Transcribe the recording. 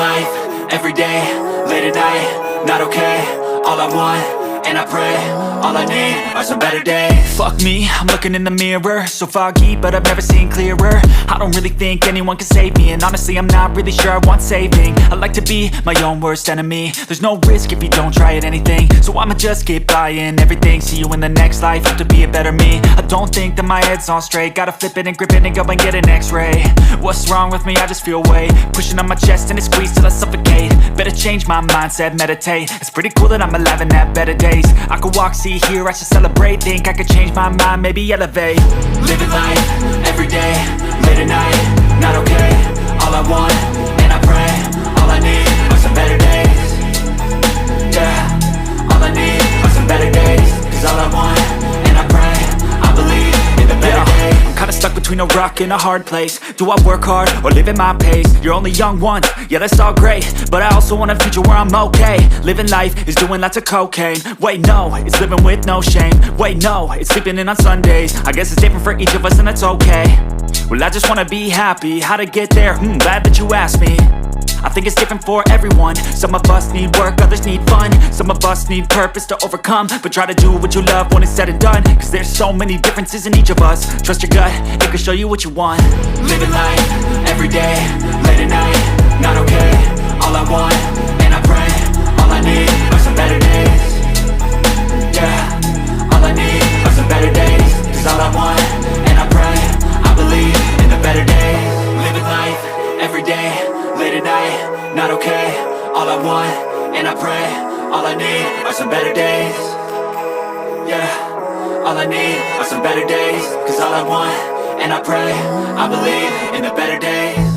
life, every day, late at night, not okay. All I want, and I pray, all I need are some better days. Fuck me, I'm looking in the mirror, so foggy, but I've never seen clearer. I don't really think anyone can save me, and honestly I'm not really sure I want saving. I like to be my own worst enemy. There's no risk if you don't try at anything, so I'ma just keep buying everything. See you in the next life, have to be a better me. I don't think that my head's on straight, gotta flip it and grip it and go and get an x-ray. What's wrong with me? I just feel weight pushing on my chest and it squeezes till I suffocate. Better change my mindset, meditate. It's pretty cool that I'm alive and have better days. I could walk, see, hear, I should celebrate. Think I could change my mind, maybe elevate. Living life, every day, late at night, not okay. All I want, and I pray, all I need are some better days. Yeah, all I need are some better days. Cause all I want, and I pray, I believe in the better days. I'm kinda stuck between a rock and a hard place. Do I work hard or live at my pace? You're only young once, yeah that's all great, but I also want a future where I'm okay. Living life is doing lots of cocaine. Wait no, it's living with no shame. Wait no, it's sleeping in on Sundays. I guess it's different for each of us and that's okay. Well I just wanna be happy, how to get there? Glad that you asked me. I think it's different for everyone. Some of us need work, others need fun. Some of us need purpose to overcome. But try to do what you love when it's said and done, cause there's so many differences in each of us. Trust your gut, it can show you what you want. Living life, every day, late at night, not okay. All I want, and I pray, all I need are some better days. Yeah, all I need are some better days. Cause all I want, and I pray, I believe in the better days. Living life, every day, late at night, not okay. All I want, and I pray, all I need are some better days. Yeah, all I need are some better days. Cause all I want, and I pray, I believe in the better days.